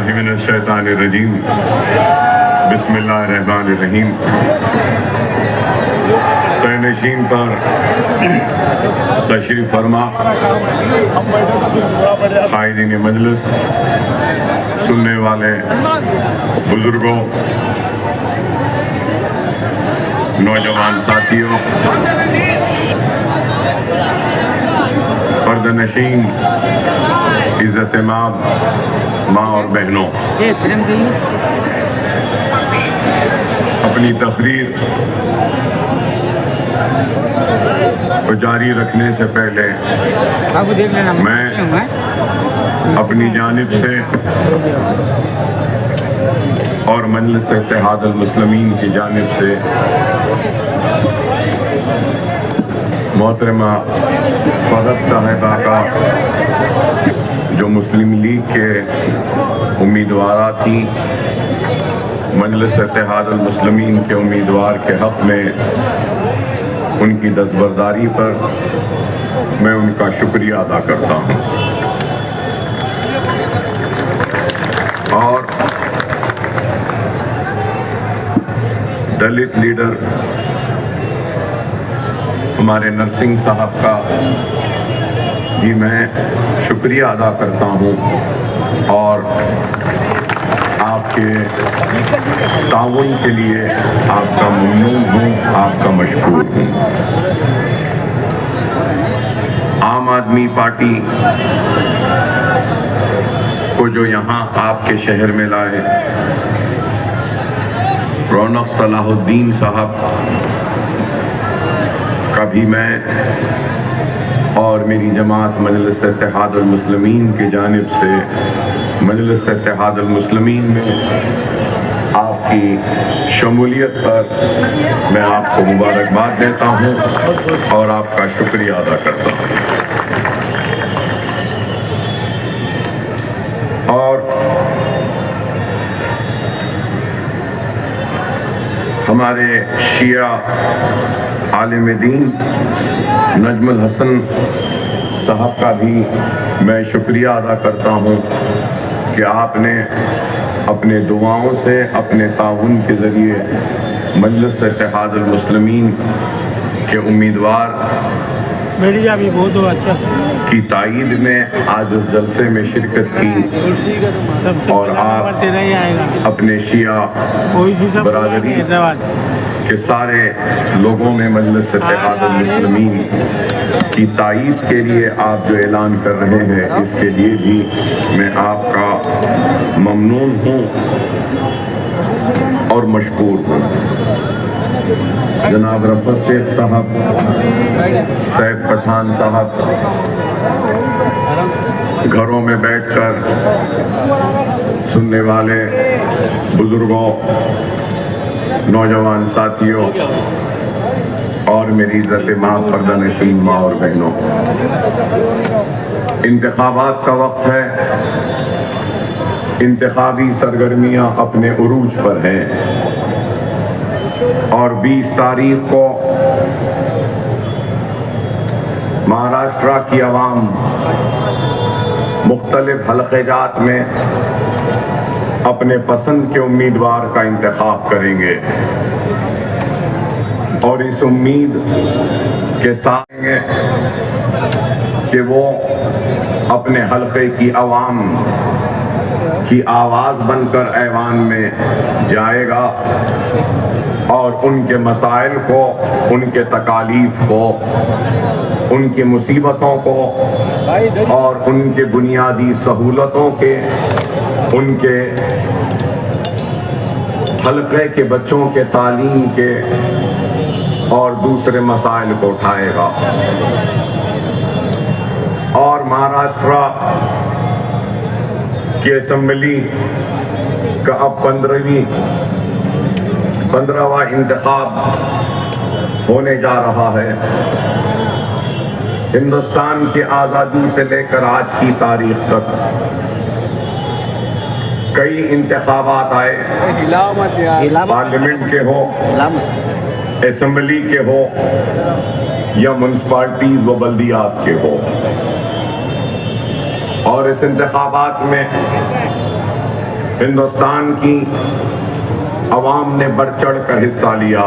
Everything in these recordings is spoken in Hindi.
बिस्मिल्लाहि मिनश्शैतानिर्रजीम बिस्मिल्लाहिर्रहमानिर्रहीम। सैनशीन पर तशरीफ फरमा कायदीन मजलिस, सुनने वाले बुजुर्गों, नौजवान साथियों, पर्दनशीन, इज़्ज़त माँ और बहनों, अपनी तकरीर को जारी रखने से पहले मैं अपनी जानिब से और मजलिस इत्तेहाद अल मुस्लिमीन की जानिब से मोहतरमा फ़रत साहिबा का जो मुस्लिम लीग के उम्मीदवार थी, मजलिस इत्तेहाद अल मुस्लिमीन के उम्मीदवार के हक़ में उनकी दस्तबरदारी पर मैं उनका शुक्रिया अदा करता हूँ। और दलित लीडर हमारे नरसिंह साहब का भी मैं शुक्रिया अदा करता हूँ और आपके ताउन के लिए आपका ममनून हूँ, आपका मशकूर हूँ। आम आदमी पार्टी को जो यहाँ आपके शहर में लाए रौनक सलाहुद्दीन साहब का भी मैं और मेरी जमात मजलिस इत्तेहाद अल मुस्लिमीन की जानिब से मजलिस इत्तेहाद अल मुस्लिमीन में आपकी शमूलियत पर मैं आपको मुबारकबाद देता हूँ और आपका शुक्रिया अदा करता हूँ। और हमारे शिया आलिम दीन नजमुल हसन साहब का भी मैं शुक्रिया अदा करता हूँ कि आपने अपने दुआओं से, अपने ताउन के ज़रिए मजलिस इत्तेहाद अल मुस्लिमीन के उम्मीदवार मीडिया भी बहुत अच्छा की तायीद में आज उस जलसे में शिरकत की और आप अपने शिया बरादरी के सारे लोगों में मजलिस इत्तेहाद अल मुस्लिमीन की तायीद के लिए आप जो ऐलान कर रहे हैं, इसके लिए भी मैं आपका ममनून हूँ और मशकूर हूँ। जनाब रफ़त शेख साहब, सैफ पठान साहब घरों में बैठकर सुनने वाले बुजुर्गों, नौजवान साथियों और मेरी इज़्ज़त माँ, पर्दानशीन माँ और बहनों, इंतखाबात का वक्त है। इंतखाबी सरगर्मियाँ अपने उरूज पर हैं और 20 तारीख को महाराष्ट्र की आवाम मुख्तलिफ हल्क़े-जात में अपने पसंद के उम्मीदवार का इंतखाब करेंगे और इस उम्मीद के साथ कि वो अपने हल्के की आवाम की आवाज़ बनकर ऐवान में जाएगा और उनके मसाइल को, उनके तकालीफ को, उनकी मुसीबतों को और उनके बुनियादी सहूलतों के, उनके हल्के के बच्चों के तालीम के और दूसरे मसाइल को उठाएगा। और महाराष्ट्र की असेंबली का अब 15वां इंतखाब होने जा रहा है। हिंदुस्तान की आज़ादी से लेकर आज की तारीख तक कई इंतखाबात आए, पार्लियामेंट के हो, असेंबली के हो या म्युनिसिपैलिटीज व बल्दियात के हो। और इस इंतखाबात में हिंदुस्तान की अवाम ने बढ़ चढ़ कर हिस्सा लिया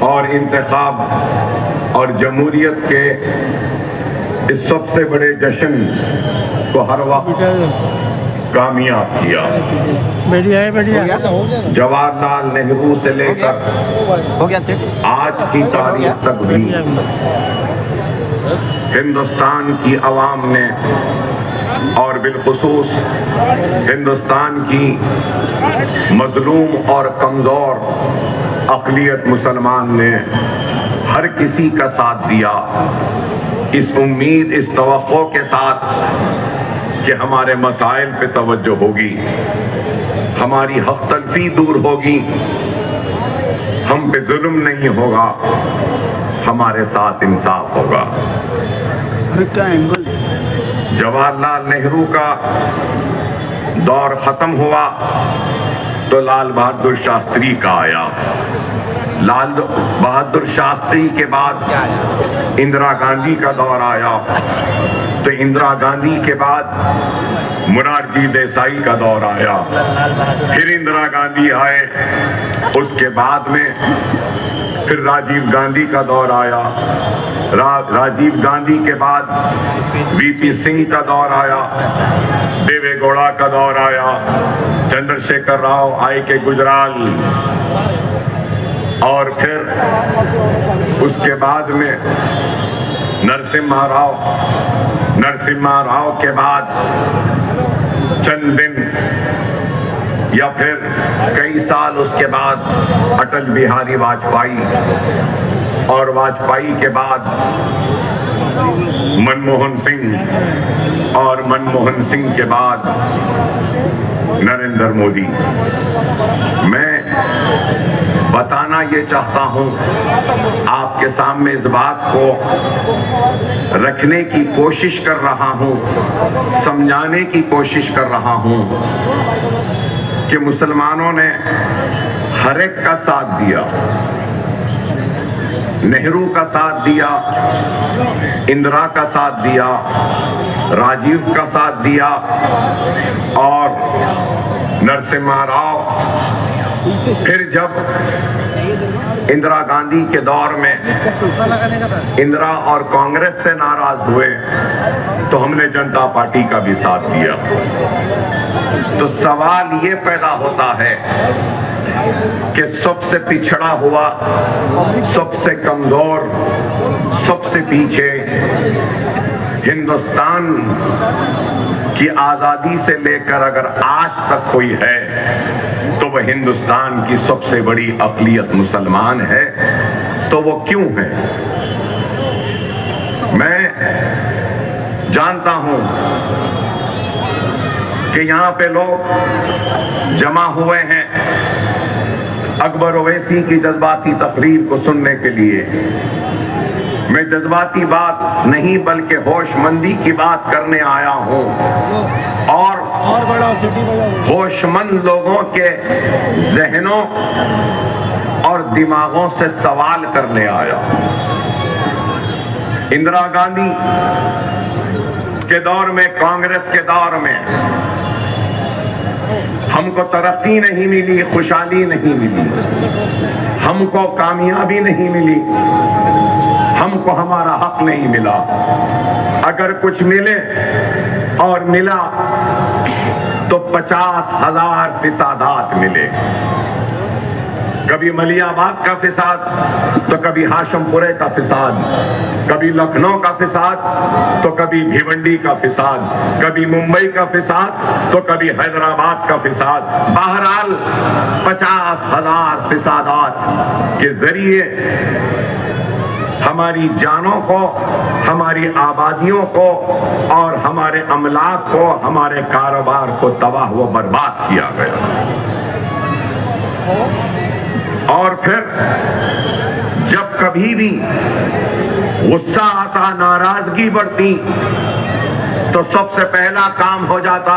और इंतखाब और जमहूरियत के इस सबसे बड़े जश्न को हर वक्त कामयाब किया। बढ़िया है, बढ़िया। जवाहरलाल नेहरू से लेकर आज की तारीख तक भी हिंदुस्तान की अवाम ने और बिलखुसूस हिंदुस्तान की मजलूम और कमजोर अक़लियत मुसलमान ने हर किसी का साथ दिया, इस उम्मीद, इस तवक्को के साथ कि हमारे मसाइल पे तवज्जो होगी, हमारी हक तलफी दूर होगी, हम पे जुल्म नहीं होगा, हमारे साथ इंसाफ होगा। जवाहरलाल नेहरू का दौर खत्म हुआ तो लाल बहादुर शास्त्री का आया। लाल बहादुर शास्त्री के बाद इंदिरा गांधी का दौर आया, तो इंदिरा गांधी के बाद मोरारजी देसाई का दौर आया, फिर इंदिरा गांधी आए, उसके बाद में फिर राजीव गांधी का दौर आया, राजीव गांधी के बाद वीपी सिंह का दौर आया, देवे गौड़ा का दौर आया, चंद्रशेखर राव आए के गुजराल, और फिर उसके बाद में नरसिम्हा राव के बाद चंद दिन या फिर कई साल उसके बाद अटल बिहारी वाजपेयी, और वाजपेयी के बाद मनमोहन सिंह, और मनमोहन सिंह के बाद नरेंद्र मोदी। मैं बताना ये चाहता हूं, आपके सामने इस बात को रखने की कोशिश कर रहा हूं, समझाने की कोशिश कर रहा हूं कि मुसलमानों ने हर एक का साथ दिया। नेहरू का साथ दिया, इंदिरा का साथ दिया, राजीव का साथ दिया, और नरसिम्हा राव। फिर जब इंदिरा गांधी के दौर में इंदिरा और कांग्रेस से नाराज हुए तो हमने जनता पार्टी का भी साथ दिया। तो सवाल ये पैदा होता है कि सबसे पिछड़ा हुआ, सबसे कमजोर, सबसे पीछे हिंदुस्तान की आजादी से लेकर अगर आज तक कोई है तो वह हिंदुस्तान की सबसे बड़ी अक़लियत मुसलमान है। तो वो क्यों है? मैं जानता हूं कि यहाँ पे लोग जमा हुए हैं अकबर ओवैसी की जज्बाती तकरीर को सुनने के लिए। मैं जज्बाती बात नहीं बल्कि होशमंदी की बात करने आया हूं, और बड़ा होशमंद लोगों के जहनों और दिमागों से सवाल करने आया। इंदिरा गांधी के दौर में, कांग्रेस के दौर में हमको तरक्की नहीं मिली, खुशहाली नहीं मिली, हमको कामयाबी नहीं मिली, हमको हमारा हक नहीं मिला। अगर कुछ मिले और मिला तो 50,000 फिसादात मिले। कभी मलियाबाद का फिसाद, तो कभी हाशमपुरे का फिसाद, कभी लखनऊ का फिसाद, तो कभी भिवंडी का फिसाद, कभी मुंबई का फिसाद, तो कभी हैदराबाद का फिसाद। बहरहाल 50,000 फिसादात के जरिए हमारी जानों को, हमारी आबादियों को और हमारे अमलाक को, हमारे कारोबार को तबाह व बर्बाद किया गया। और फिर जब कभी भी गुस्सा आता, नाराजगी बढ़ती, तो सबसे पहला काम हो जाता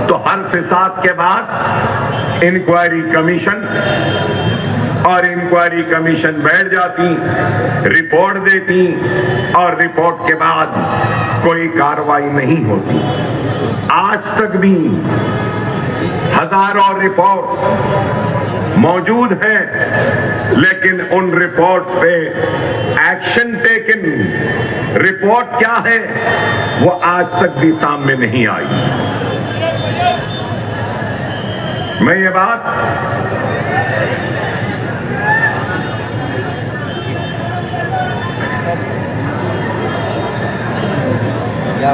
तो हर फिसाद के बाद इंक्वायरी कमीशन, और इंक्वायरी कमीशन बैठ जाती, रिपोर्ट देती और रिपोर्ट के बाद कोई कार्रवाई नहीं होती। आज तक भी हजारों रिपोर्ट मौजूद हैं, लेकिन उन रिपोर्ट्स पे एक्शन टेकन रिपोर्ट क्या है वो आज तक भी सामने नहीं आई। मैं ये बात क्या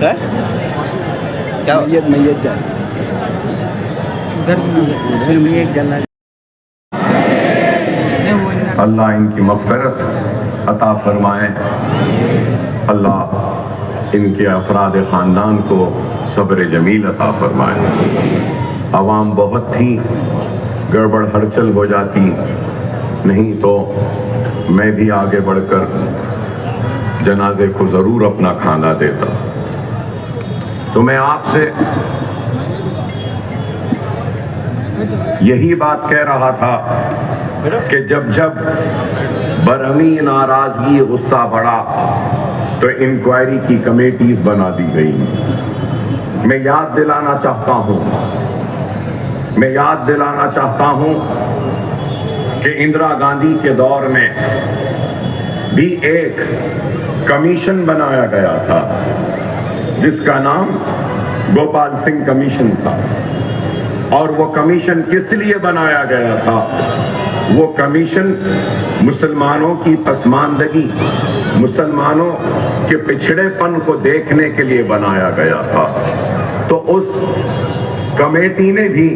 है? क्या मैयत जा रही है? अल्लाह इनकी मग़फ़िरत अता फरमाए, अल्लाह इनके अफराद ख़ानदान को सब्र जमील अता फरमाए। आवाम बहुत थी, गड़बड़ हलचल हो जाती, नहीं तो मैं भी आगे बढ़कर जनाजे को ज़रूर अपना खाना देता। तो मैं आपसे यही बात कह रहा था कि जब जब बरहमी, नाराजगी, गुस्सा बढ़ा तो इंक्वायरी की कमेटीज बना दी गई। मैं याद दिलाना चाहता हूं कि इंदिरा गांधी के दौर में भी एक कमीशन बनाया गया था जिसका नाम गोपाल सिंह कमीशन था। और वो कमीशन किस लिए बनाया गया था? वो कमीशन मुसलमानों की पसमानदगी, मुसलमानों के पिछड़ेपन को देखने के लिए बनाया गया था। तो उस कमेटी ने भी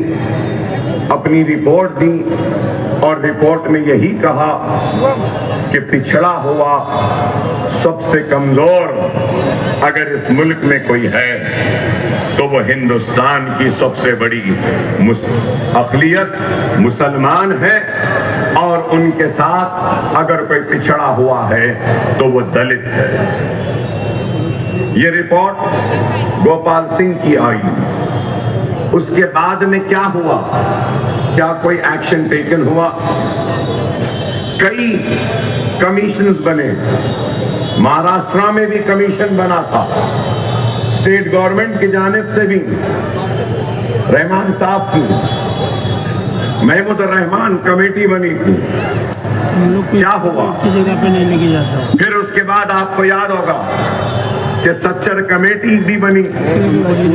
अपनी रिपोर्ट दी और रिपोर्ट में यही कहा कि पिछड़ा हुआ सबसे कमजोर अगर इस मुल्क में कोई है तो वो हिंदुस्तान की सबसे बड़ी अक़लियत मुसलमान है, और उनके साथ अगर कोई पिछड़ा हुआ है तो वो दलित है। ये रिपोर्ट गोपाल सिंह की आई। उसके बाद में क्या हुआ? क्या कोई एक्शन टेकन हुआ? कई कमीशंस बने। महाराष्ट्र में भी कमीशन बना था, स्टेट गवर्नमेंट की जानिब से भी, रहमान साहब की, महमूद रहमान कमेटी बनी थी। क्या हुआ? जगह पे नहीं लेके जाता। फिर उसके बाद आपको याद होगा कि सच्चर कमेटी भी बनी,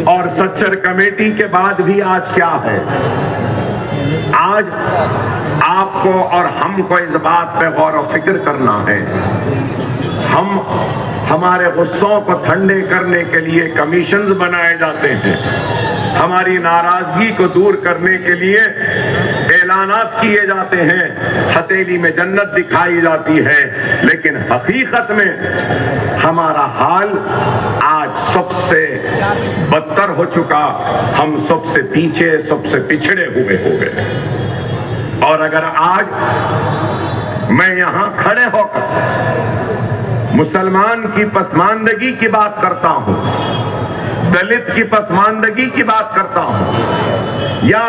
और सच्चर कमेटी के बाद भी आज क्या है? आज आपको और हमको इस बात पे गौर और फिक्र करना है। हम हमारे गुस्सों को ठंडे करने के लिए कमीशंस बनाए जाते हैं, हमारी नाराजगी को दूर करने के लिए ऐलानात किए जाते हैं, हथेली में जन्नत दिखाई जाती है, लेकिन हकीकत में हमारा हाल आज सबसे बदतर हो चुका। हम सबसे पीछे, सबसे पिछड़े हुए हो गए। और अगर आज मैं यहां खड़े होकर मुसलमान की पसमानदगी की बात करता हूं, दलित की पसमानदगी की बात करता हूं, या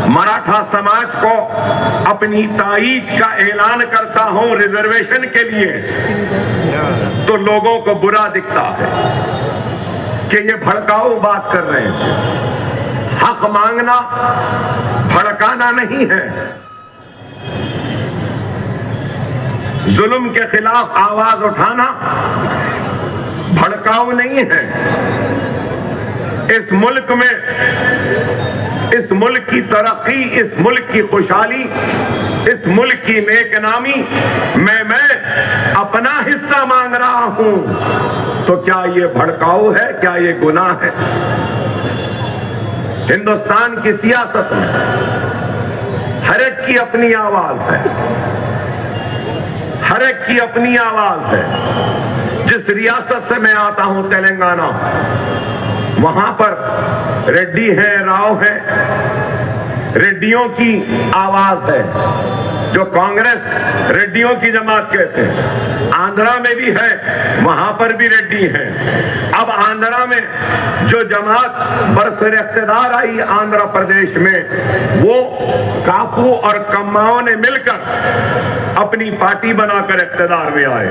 मराठा समाज को अपनी ताईद का ऐलान करता हूं रिजर्वेशन के लिए, तो लोगों को बुरा दिखता है कि ये भड़काऊ बात कर रहे हैं। हक मांगना भड़काना नहीं है, जुल्म के खिलाफ आवाज उठाना भड़काऊ नहीं है। इस मुल्क में, इस मुल्क की तरक्की, इस मुल्क की खुशहाली, इस मुल्क की नेकनामी मैं अपना हिस्सा मांग रहा हूं, तो क्या ये भड़काऊ है? क्या ये गुनाह है? हिंदुस्तान की सियासत में हर एक की अपनी आवाज है, हर एक की अपनी आवाज है। जिस रियासत से मैं आता हूं, तेलंगाना, वहां पर रेड्डी है, राव है, रेड्डियों की आवाज है, जो कांग्रेस रेड्डियों की जमात कहते हैं। आंध्रा में भी है, वहां पर भी रेड्डी है। अब आंध्रा में जो जमात बरसर इख्तिदार आई आंध्र प्रदेश में, वो कापू और कम्माओं ने मिलकर अपनी पार्टी बनाकर इख्तिदार में आए।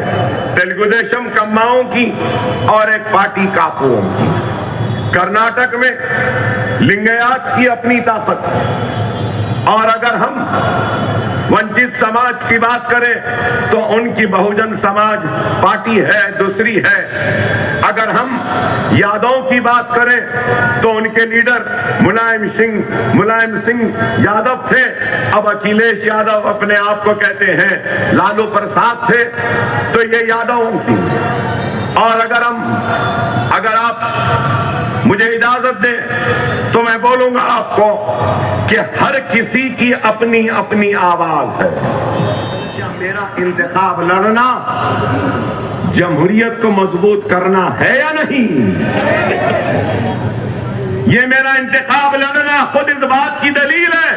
तेलुगु देशम कम्माओं की और एक पार्टी कापुओं की। कर्नाटक में लिंगायत की अपनी ताकत। और अगर हम वंचित समाज की बात करें तो उनकी बहुजन समाज पार्टी है, दूसरी है। अगर हम यादव की बात करें तो उनके लीडर मुलायम सिंह यादव थे। अब अखिलेश यादव अपने आप को कहते हैं लालू प्रसाद थे, तो ये यादव थी। और अगर आप मुझे इजाजत दें तो मैं बोलूंगा आपको कि हर किसी की अपनी अपनी आवाज है। क्या मेरा इंतखाब लड़ना जमहूरियत को मजबूत करना है या नहीं? ये मेरा इंतखाब लड़ना खुद इस बात की दलील है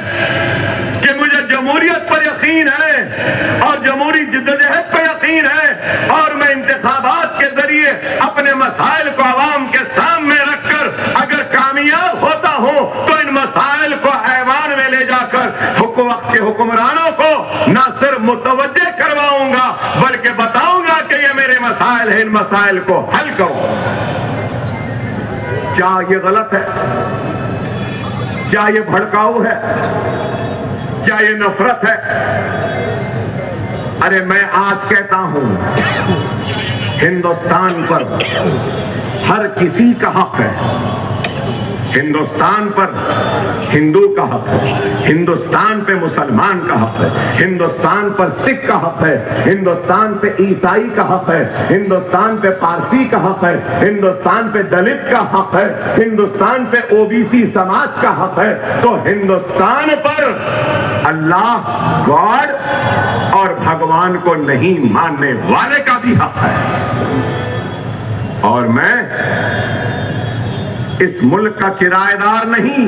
कि मुझे जमहूरियत पर यकीन है और जमहूरी जिद्दोजहद पर यकीन है। और मैं इंतखाबात के जरिए अपने मसाइल को आवाम के सामने रखकर अगर कामयाब होता हूं तो इन मसाइल को ऐवान में ले जाकर वक्त के हुक्मरानों को न सिर्फ मुतवज्जे करवाऊंगा बल्कि बताऊंगा कि ये मेरे मसाइल हैं, इन मसाइल को हल करो। क्या ये गलत है? क्या ये भड़काऊ है? क्या ये नफरत है? अरे मैं आज कहता हूं हिंदुस्तान पर हर किसी का हक है। हिंदुस्तान पर हिंदू का हक है, हिंदुस्तान पे मुसलमान का हक है, हिंदुस्तान पर सिख का हक है, हिंदुस्तान पे ईसाई का हक है, हिंदुस्तान पे पारसी का हक है, हिंदुस्तान पे दलित का हक है, हिंदुस्तान पे ओबीसी समाज का हक है। तो हिंदुस्तान पर अल्लाह, गॉड और भगवान को नहीं मानने वाले का भी हक है। और मैं इस मुल्क का किराएदार नहीं,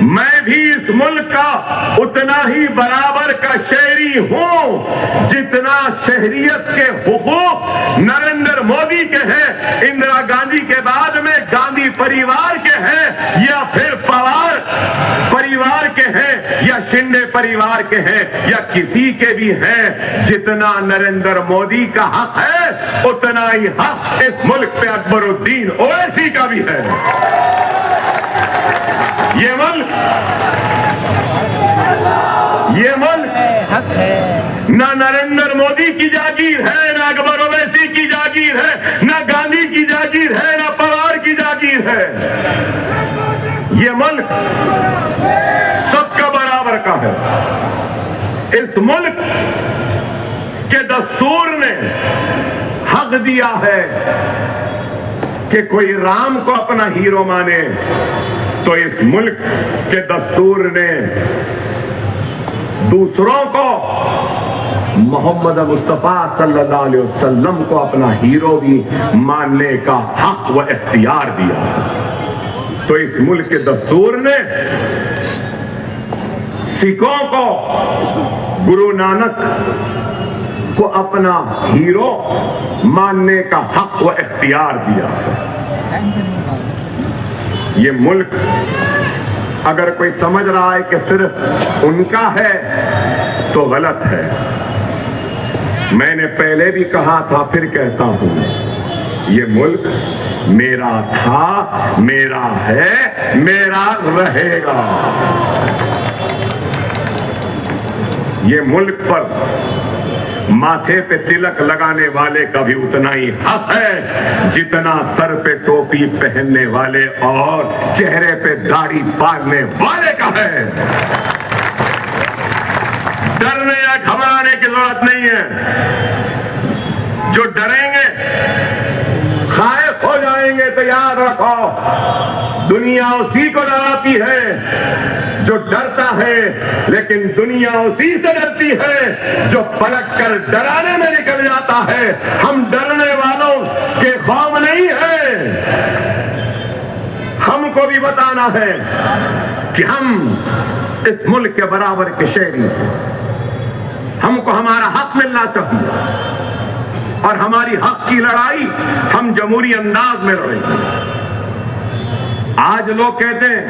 मैं भी इस मुल्क का उतना ही बराबर का शहरी हूं जितना शहरियत के हुकूक नरेंद्र मोदी के हैं, इंदिरा गांधी के बाद में गांधी परिवार के हैं, या फिर पवार परिवार के हैं, या शिंदे परिवार के हैं, या किसी के भी हैं। जितना नरेंद्र मोदी का हक है उतना ही हक इस मुल्क पे अकबरुद्दीन ओवैसी का भी है। ये मुल्क हक है। ना नरेंद्र मोदी की जागीर है, ना अकबर ओवैसी की जागीर है, ना गांधी की जागीर है, ना पवार की जागीर है। ये मुल्क सबका बराबर का है। इस मुल्क के दस्तूर ने हक दिया है कि कोई राम को अपना हीरो माने, तो इस मुल्क के दस्तूर ने दूसरों को मोहम्मद मुस्तफा सल्लल्लाहु अलैहि वसल्लम को अपना हीरो भी मानने का हक व इख्तियार दिया। तो इस मुल्क के दस्तूर ने सिखों को गुरु नानक को अपना हीरो मानने का हक व इख्तियार दिया। ये मुल्क अगर कोई समझ रहा है कि सिर्फ उनका है तो गलत है। मैंने पहले भी कहा था, फिर कहता हूं, ये मुल्क मेरा था, मेरा है, मेरा रहेगा। ये मुल्क पर माथे पे तिलक लगाने वाले का भी उतना ही हक है जितना सर पे टोपी पहनने वाले और चेहरे पे दाढ़ी पालने वाले का है। डरने या घबराने की जरूरत नहीं है। जो डरेंगे, खाइफ हो जाएंगे, तो याद रखो दुनिया उसी को डराती है जो डरता है, लेकिन दुनिया उसी से डरती है जो पलट कर डराने में निकल जाता है। हम डरने वालों के खौफ नहीं है। हमको भी बताना है कि हम इस मुल्क के बराबर के शहरी हैं। हमको हमारा हक मिलना चाहिए और हमारी हक की लड़ाई हम जमहूरी अंदाज में लड़ेंगे। आज लोग कहते हैं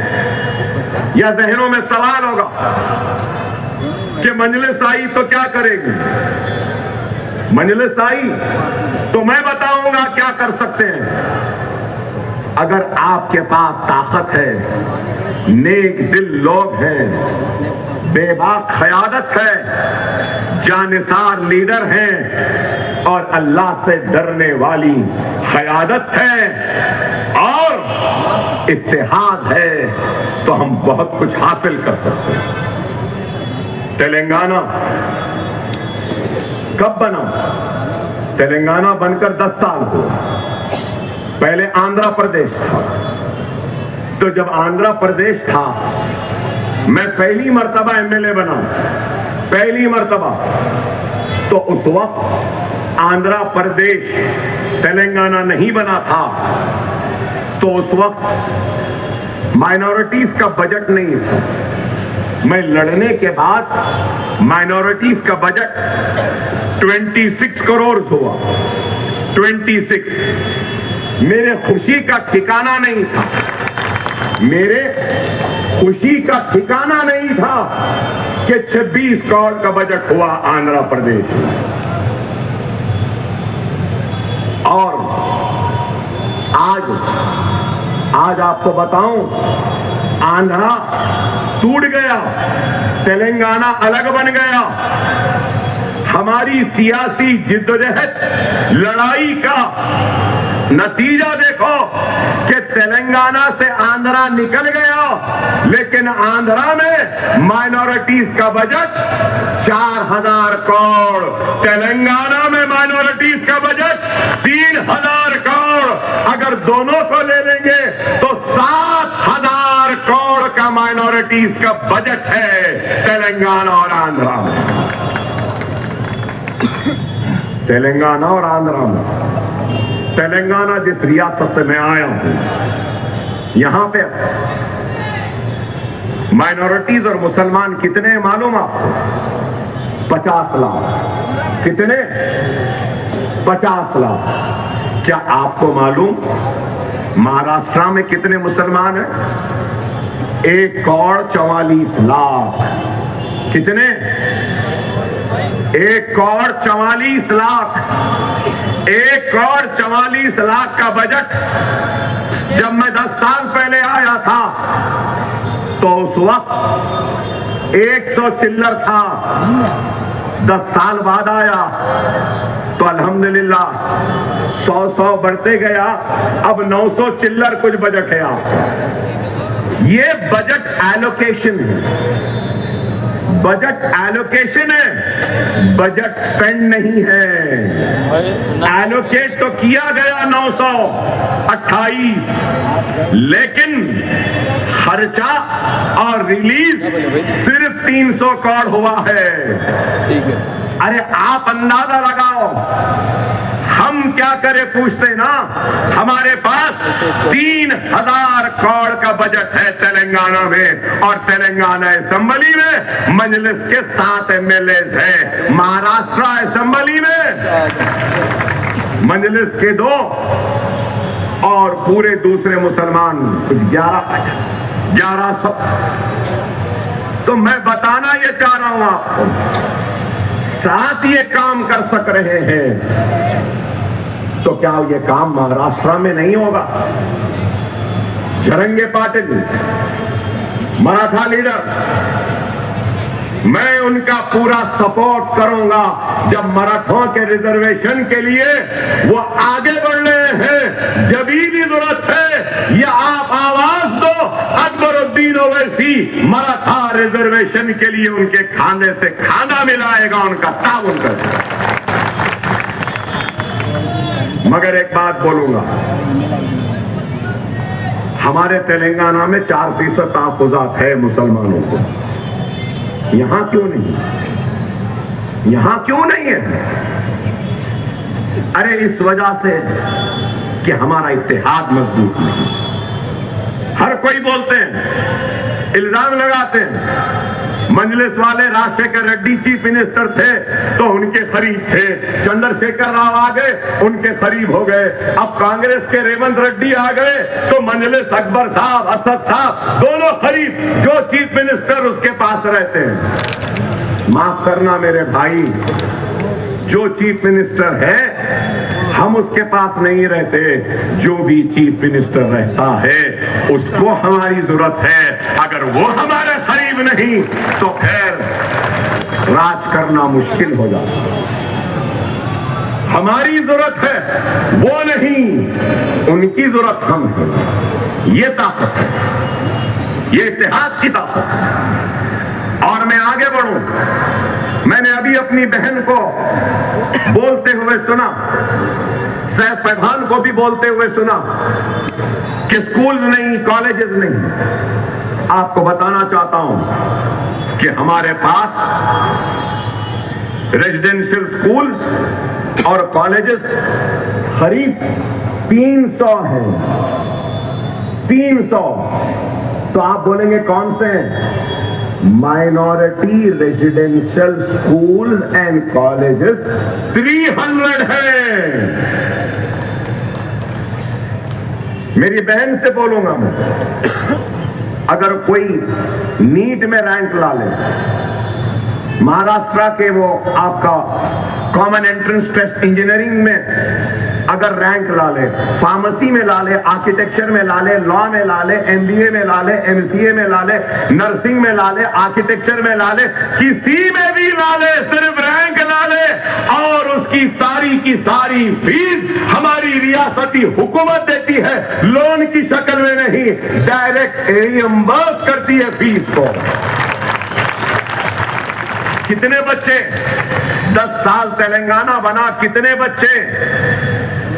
या जहनों में सवाल होगा कि मजलिस आई तो क्या करेगी। मजलिस आई तो मैं बताऊंगा क्या कर सकते हैं। अगर आपके पास ताकत है, नेक दिल लोग हैं, बेबाक क़यादत है, जानिसार लीडर हैं और अल्लाह से डरने वाली क़यादत है और इत्तेहाद है तो हम बहुत कुछ हासिल कर सकते हैं। तेलंगाना कब बना? तेलंगाना बनकर 10 साल हुए। पहले आंध्र प्रदेश था। तो जब आंध्र प्रदेश था, मैं पहली मर्तबा एमएलए बना, पहली मर्तबा, तो उस वक्त आंध्र प्रदेश तेलंगाना नहीं बना था। तो उस वक्त माइनॉरिटीज का बजट नहीं था। मैं लड़ने के बाद माइनॉरिटीज का बजट 26 करोड़ हुआ। 26। मेरे खुशी का ठिकाना नहीं था, मेरे खुशी का ठिकाना नहीं था कि 26 करोड़ का बजट हुआ आंध्र प्रदेश में। और आज आपको बताऊं, आंध्रा टूट गया, तेलंगाना अलग बन गया। हमारी सियासी जिद्दोजहद लड़ाई का नतीजा देखो कि तेलंगाना से आंध्रा निकल गया, लेकिन आंध्रा में माइनॉरिटीज का बजट 4000 करोड़, तेलंगाना में माइनॉरिटीज का बजट 3000 करोड़। अगर दोनों को ले लेंगे तो 7000 करोड़ का माइनॉरिटीज का बजट है तेलंगाना और आंध्रा में। तेलंगाना और आंध्रा में। तेलंगाना जिस रियासत से मैं आया हूं, यहां पे माइनॉरिटीज और मुसलमान कितने हैं मालूम आपको? 50 लाख। कितने? 50 लाख। क्या आपको मालूम महाराष्ट्र में कितने मुसलमान हैं? 1 करोड़ 44 लाख। कितने? 1 करोड़ 44 लाख। 1 करोड़ 44 लाख का बजट जब मैं 10 साल पहले आया था तो उस वक्त 100 चिल्लर था। 10 साल बाद आया तो अल्हम्दुलिल्लाह 100 बढ़ते गया, अब 900 चिल्लर कुछ बजट है आपका। ये बजट एलोकेशन है, बजट एलोकेशन है, बजट स्पेंड नहीं है। एलोकेट तो किया गया 928, लेकिन खर्चा और रिलीज सिर्फ 300 करोड़ हुआ है। ठीक है। अरे आप अंदाजा लगाओ, हम क्या करें पूछते ना। हमारे पास 3000 करोड़ का बजट है तेलंगाना में, और तेलंगाना असेंबली में मजलिस के 7 एमएलए हैं। महाराष्ट्र असेंबली में मजलिस के 2 और पूरे दूसरे मुसलमान 1100। तो मैं बताना ये चाह रहा हूं आपको, 7 ये काम कर सक रहे हैं, तो क्या ये काम महाराष्ट्र में नहीं होगा? जरंगे पाटिल मराठा लीडर, मैं उनका पूरा सपोर्ट करूंगा। जब मराठों के रिजर्वेशन के लिए वो आगे बढ़ रहे हैं, जब भी जरूरत है या आप आवाज दो, अकबरुद्दीन ओवैसी मराठा रिजर्वेशन के लिए उनके खाने से खाना मिलाएगा, उनका ताउन करेगा। मगर एक बात बोलूंगा, हमारे तेलंगाना में 4% तहफुजात है मुसलमानों को। यहां क्यों नहीं? यहां क्यों नहीं है? अरे इस वजह से कि हमारा इत्तेहाद मजबूत नहीं। हर कोई बोलते हैं इल्जाम लगाते हैं मंजलिस वाले राजशेखर रेड्डी चीफ मिनिस्टर थे तो उनके करीब थे, चंद्रशेखर राव आ गए उनके करीब हो गए, अब कांग्रेस के रेवंत रेड्डी आ गए तो मंजलिस अकबर साहब, असद साहब दोनों करीब, जो चीफ मिनिस्टर उसके पास रहते हैं। माफ करना मेरे भाई, जो चीफ मिनिस्टर है हम उसके पास नहीं रहते, जो भी चीफ मिनिस्टर रहता है उसको हमारी जरूरत है। अगर वो हमारे करीब नहीं तो फिर राज करना मुश्किल हो जाता। हमारी जरूरत है वो नहीं, उनकी जरूरत हम है। ये ताकत है, ये इतिहाद की ताकत है। और मैं आगे बढ़ूं, मैंने अभी अपनी बहन को बोलते हुए सुना, सैफ प्रधान को भी बोलते हुए सुना कि स्कूल नहीं, कॉलेजेस नहीं। आपको बताना चाहता हूं कि हमारे पास रेजिडेंशियल स्कूल्स और कॉलेजेस करीब 300 हैं। 300। तो आप बोलेंगे कौन से हैं? Minority residential school and colleges 300 है। मेरी बहन से बोलूंगा मैं, अगर कोई नीट में रैंक ला ले, महाराष्ट्र के वो आपका कॉमन एंट्रेंस टेस्ट इंजीनियरिंग में अगर रैंक ला ले, फार्मेसी में ला ले, आर्किटेक्चर में ला ले, लॉ में ला ले, एमबीए में ला ले, एमसीए में ला ले, नर्सिंग में ला ले, आर्किटेक्चर में ला ले, किसी में भी ला ले, सिर्फ रैंक ला ले और उसकी सारी की सारी फीस हमारी रियासती हुकूमत देती है, लोन की शक्ल में नहीं, डायरेक्ट रिइंबर्स करती है फीस को। कितने बच्चे 10 साल तेलंगाना बना, कितने बच्चे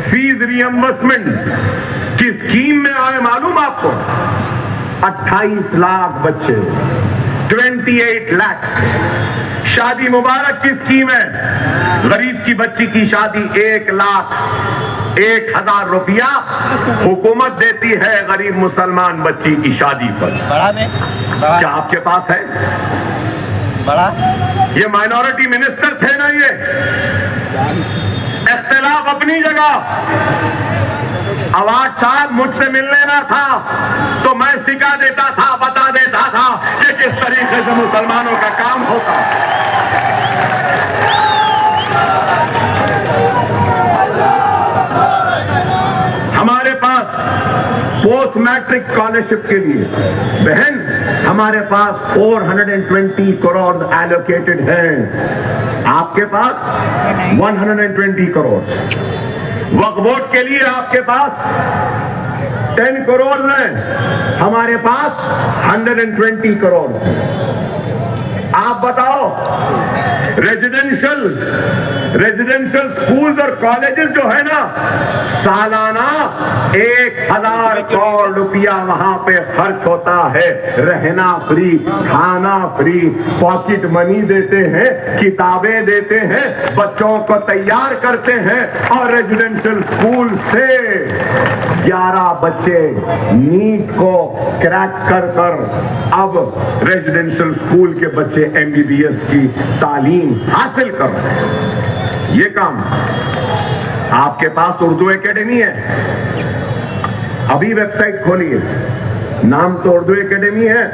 फीस रिइंबर्समेंट की स्कीम में आए मालूम आपको? 28 लाख बच्चे, 28 लाख। शादी मुबारक की स्कीम है, गरीब की बच्ची की शादी 1,01,000 रुपया हुकूमत देती है गरीब मुसलमान बच्ची की शादी पर। बड़ा क्या आपके पास है? बड़ा ये माइनॉरिटी मिनिस्टर थे ना, ये इख्तिलाफ अपनी जगह। अवाज साहब मुझसे मिल लेना था तो मैं सिखा देता था, बता देता था कि किस तरीके से मुसलमानों का काम होता। हमारे पास पोस्ट मैट्रिक स्कॉलरशिप के लिए बहन हमारे पास 420 करोड़ एलोकेटेड हैं, आपके पास 120 करोड़। वक्फ बोर्ड के लिए आपके पास 10 करोड़ हैं, हमारे पास 120 करोड़। आप बताओ, रेजिडेंशियल स्कूल्स और कॉलेजेस जो है ना, सालाना 1,000 करोड़ रुपया वहां पे खर्च होता है। रहना फ्री, खाना फ्री, पॉकेट मनी देते हैं, किताबें देते हैं, बच्चों को तैयार करते हैं और रेजिडेंशियल स्कूल से 11 बच्चे नीट को क्रैक कर अब रेजिडेंशियल स्कूल के बच्चे एमबीबीएस की तालीम हासिल कर रहे हैं। ये काम आपके पास उर्दू एकेडमी है, अभी वेबसाइट खोलिए, नाम तो उर्दू एकेडमी है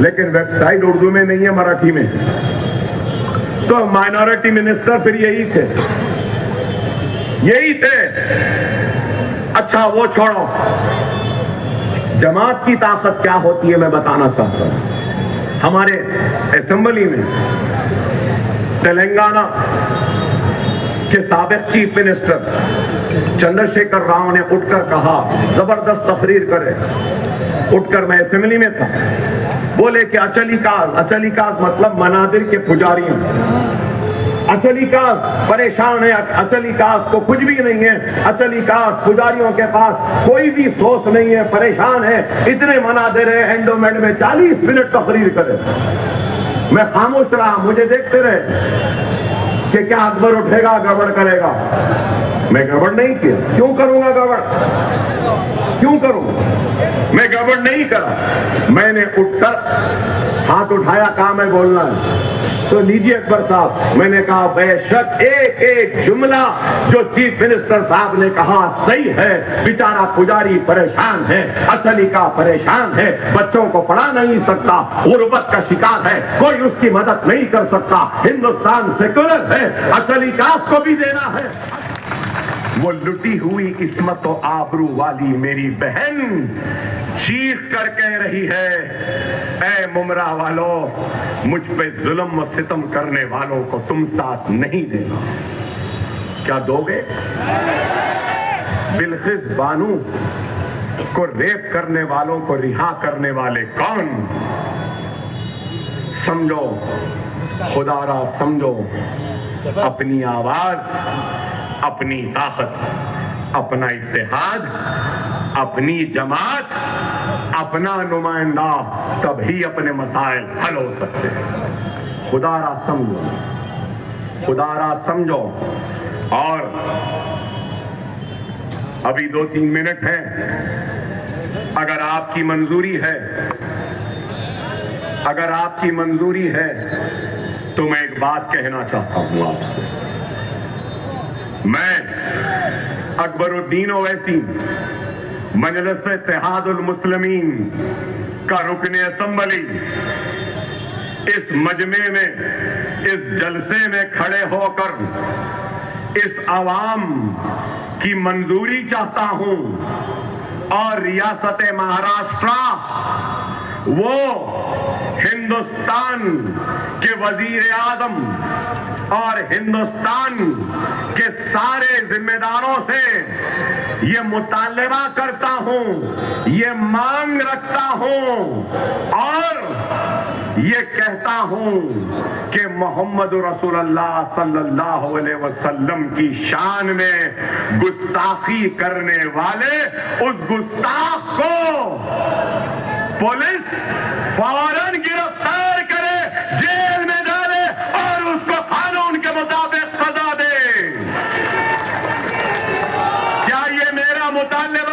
लेकिन वेबसाइट उर्दू में नहीं है, मराठी में। तो माइनॉरिटी मिनिस्टर फिर यही थे। अच्छा वो छोड़ो, जमात की ताकत क्या होती है मैं बताना चाहता हूं। हमारे असेंबली में तेलंगाना के साबिक चीफ मिनिस्टर चंद्रशेखर राव ने उठकर कहा, जबरदस्त तकरीर करे, उठकर मैं असेंबली में था, बोले कि अचलिकाज मतलब मनादिर के पुजारियों, अचलिकाज परेशान है, अचलिकाज को कुछ भी नहीं है, अचलिकाज पुजारियों के पास कोई भी सोच नहीं है, परेशान है, इतने मनादिर है, एंडोमेंट में 40 मिनट तकरीर करे। मैं खामोश रहा, मुझे देखते रहे कि क्या अकबर उठेगा गड़बड़ करेगा। मैं गड़बड़ नहीं किया, क्यों करूंगा गड़बड़, क्यों करूं? मैं गड़बड़ नहीं करा। मैंने उठकर हाथ उठाया, कहा मैं बोलना है तो लीजिए अकबर साहब। मैंने कहा बेशक एक एक जुमला जो चीफ मिनिस्टर साहब ने कहा सही है। बेचारा पुजारी परेशान है, असली का परेशान है, बच्चों को पढ़ा नहीं सकता, गुर्बत का शिकार है, कोई उसकी मदद नहीं कर सकता। हिंदुस्तान सेक्युलर है, असली कास्ट को भी देना है। वो लुटी हुई इस्मत और आबरू वाली मेरी बहन चीख कर कह रही है, ऐ मुमरा वालों, मुझ पे जुल्म व सितम करने वालों को तुम साथ नहीं देना। क्या दोगे? बिल्किस बानू को रेप करने वालों को रिहा करने वाले कौन? समझो, खुदारा समझो, अपनी आवाज, अपनी ताकत, अपना इत्तेहाद, अपनी जमात, अपना नुमाइंदा, तभी अपने मसाइल हल हो सकते हैं। खुदारा समझो, खुदारा समझो। और अभी 2-3 मिनट हैं, अगर आपकी मंजूरी है, अगर आपकी मंजूरी है तो मैं एक बात कहना चाहता हूं आपसे। मैं अकबरुद्दीन ओवैसी, मजलिस इत्तेहादुल मुस्लिमीन का रुकने असेंबली, इस मजमे में, इस जलसे में खड़े होकर इस आवाम की मंजूरी चाहता हूं और रियासत महाराष्ट्र वो हिंदुस्तान के वजीर आजम और हिंदुस्तान के सारे जिम्मेदारों से ये मुतालबा करता हूं, ये मांग रखता हूं और ये कहता हूं कि मोहम्मद रसूलुल्लाह सल्लल्लाहु अलैहि वसल्लम की शान में गुस्ताखी करने वाले उस गुस्ताख को पुलिस फौरन गिरफ्तार करे, जेल में डाले और उसको कानून के मुताबिक सजा दे। क्या ये मेरा मुतालिबा